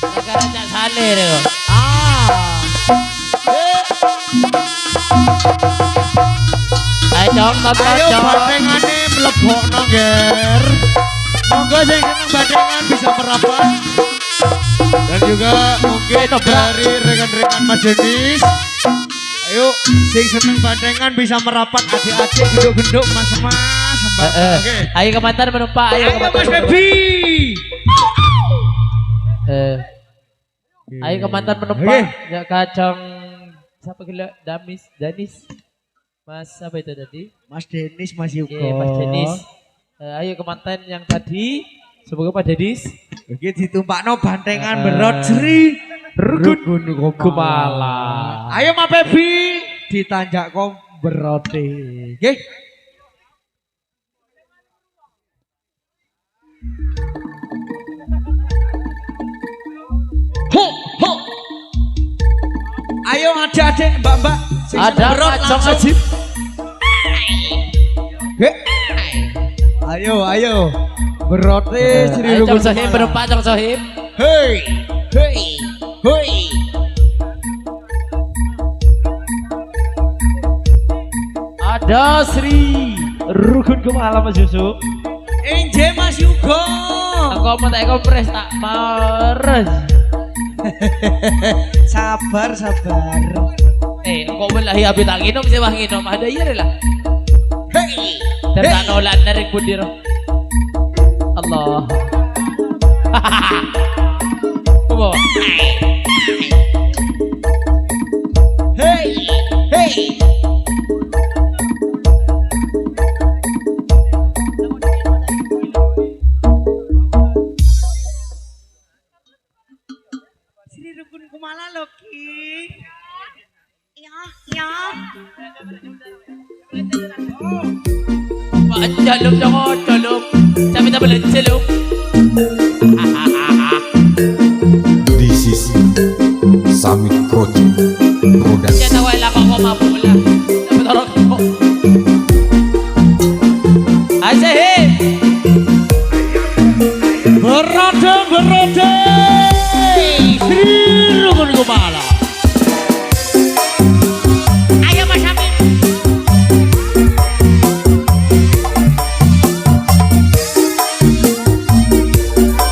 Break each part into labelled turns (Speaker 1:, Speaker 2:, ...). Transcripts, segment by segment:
Speaker 1: Negara cak salir yo. Ayo dong, bapak
Speaker 2: Ayo
Speaker 1: dong.
Speaker 2: bandengane mlebokno nger. Monggo sing seneng bandengan bisa merapat. Dan juga mungkin dari rekan-rekan Mas Denis. Ayo sing seneng bandengan bisa merapat adik-adik genduk-genduk mas-mas. Oke.
Speaker 1: Ayo kemantan menumpak, ayo
Speaker 2: Ayo
Speaker 1: kemantan.
Speaker 2: Mas Baby.
Speaker 1: Ayo kemantan menumpak.
Speaker 2: Oke.
Speaker 1: Ya kacang siapa gila Danis. Mas apa itu tadi?
Speaker 2: Mas Denis, Mas Yuko.
Speaker 1: Oke, Mas Denis. Ayo kemantan yang tadi. Semoga Pak Denis.
Speaker 2: Oke ditumpakno bandengan berot jeri. Rukun
Speaker 1: Kumala.
Speaker 2: Ayo Mas Baby ditanjak kok berote. Nggih. Ho ho. Ayo adik-adik, Mbak-mbak. Sing
Speaker 1: Ada
Speaker 2: berot
Speaker 1: kacang
Speaker 2: langsung.
Speaker 1: ajib.
Speaker 2: Nggih. Ayo. Berote Sri
Speaker 1: Ayo
Speaker 2: Rukun
Speaker 1: Cong Sohib
Speaker 2: Kumala.
Speaker 1: menumpak Cong Sohib.
Speaker 2: Hei.
Speaker 1: Ada Sri Rukun Kumala Mas Yusuf.
Speaker 2: Enje Mas Yugo.
Speaker 1: Aku mau tak kompres tak mares.
Speaker 2: Sabar.
Speaker 1: Engkau belahi abi tak nginom sih wah nginom ada iya lah.
Speaker 2: Hei.
Speaker 1: Dan tak nolak narik budir. Allah. Coba.
Speaker 2: Hei. Sri Rukun Kumala Loki. Ya.
Speaker 1: Pak jaluk jangan jaluk. Sampai tak boleh jaluk.
Speaker 3: This is Summit Project Production.
Speaker 1: Jangan tahu lah kok mampu lah. Sampai tak rokok. Asyik.
Speaker 2: Berode. Sri Rukun Kumala.
Speaker 1: Ayo Mas Hamid.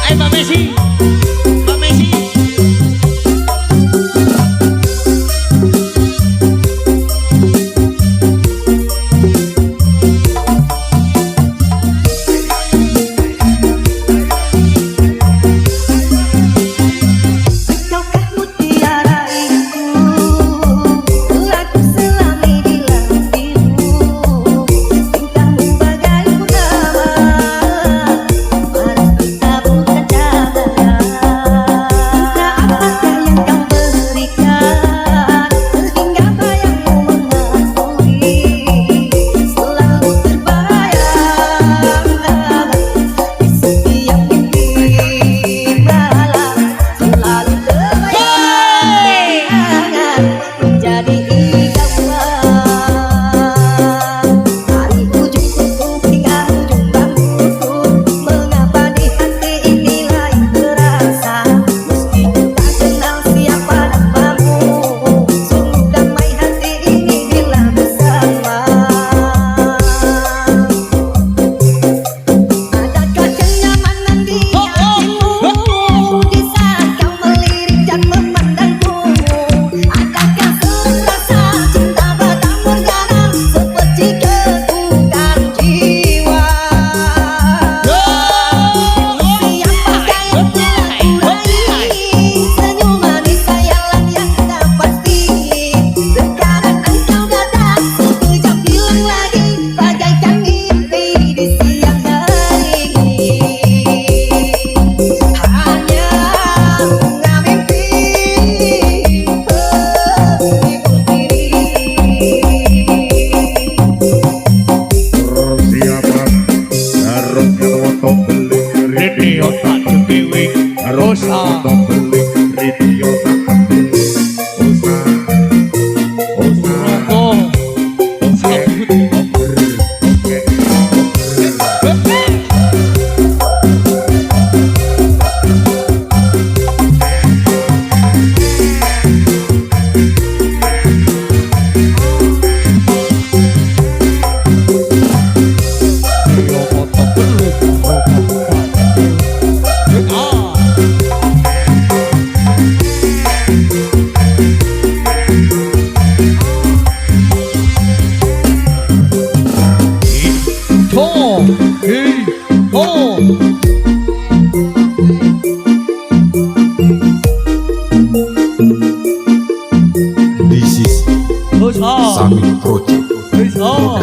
Speaker 2: Ayo Mbak Messi.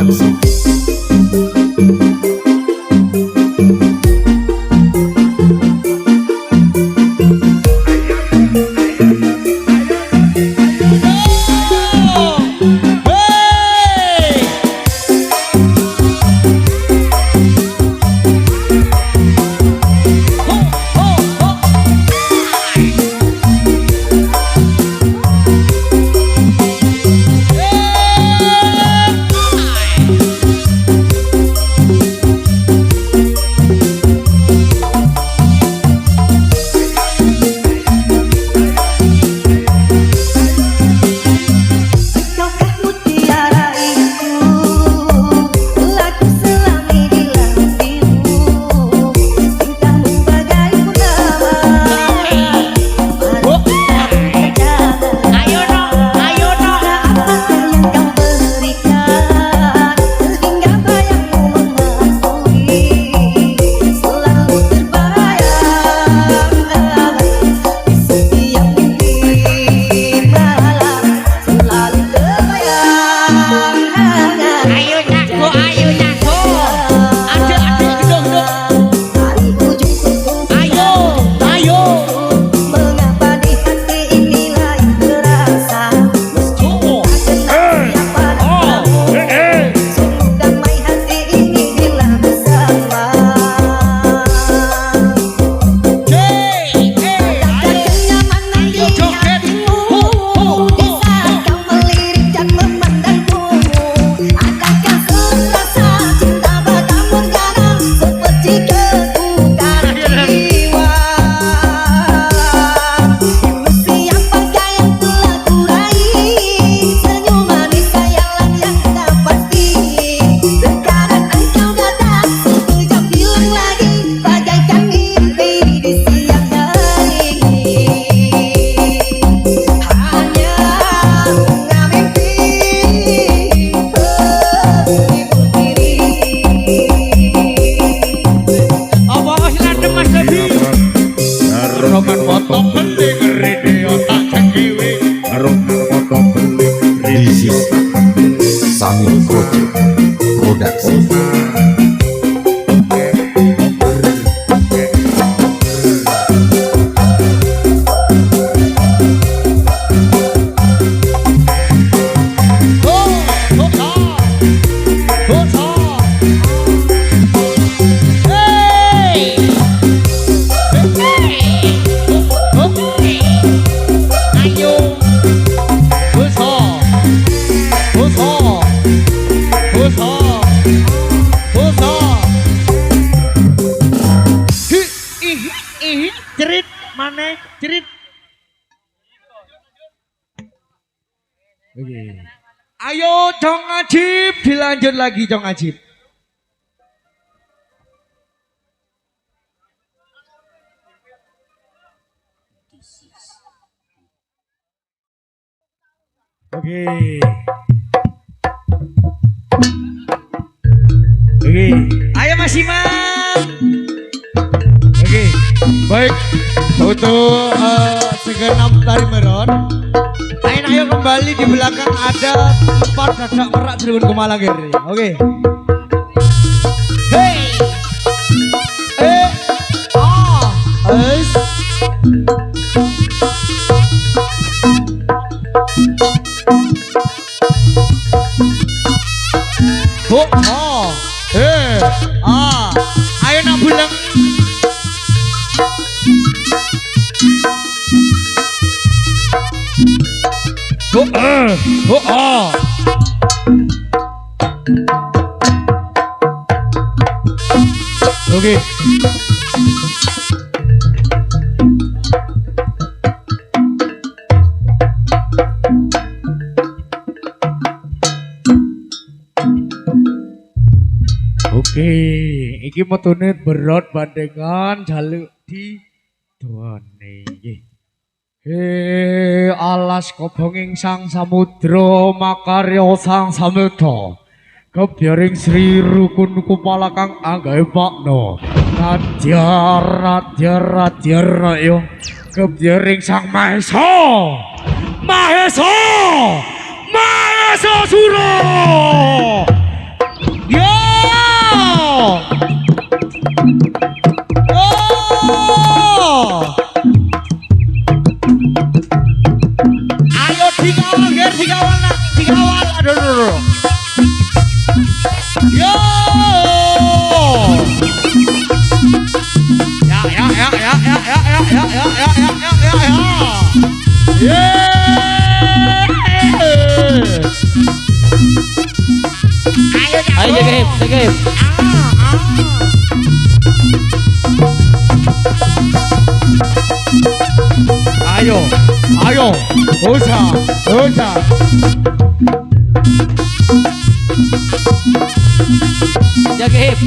Speaker 3: Production. This is Samit Project Production.
Speaker 2: Cerit mana cerit. Oke. Ayo Jong Ajib, dilanjut lagi Jong Ajib. Oke. Oke. Ayo Mas Iman. Oke, baik untuk segenap tari meron. Ayo kembali di belakang ada tempat dadak merak Cirebon Kumalang ini. Oke. Hey, es. Ayo nak bulang. Oke. Oke, iki metune berat bandengan jaluk di duane nggih. Alas kobonging sang samudra makarya sang samudra. Kebyaring Sri Rukun Kupala kang anggawe makna. Radya yo. Kebyaring sang Mahesa. Mahesa Sura. Yo! Oh! Ayo dikawal, Ger, dikawal nak, dikawal. Aduh. Yo! Ya.
Speaker 1: Ayo jaga hip, jaga hip.
Speaker 2: Ayo, usah.
Speaker 1: Jaga hip.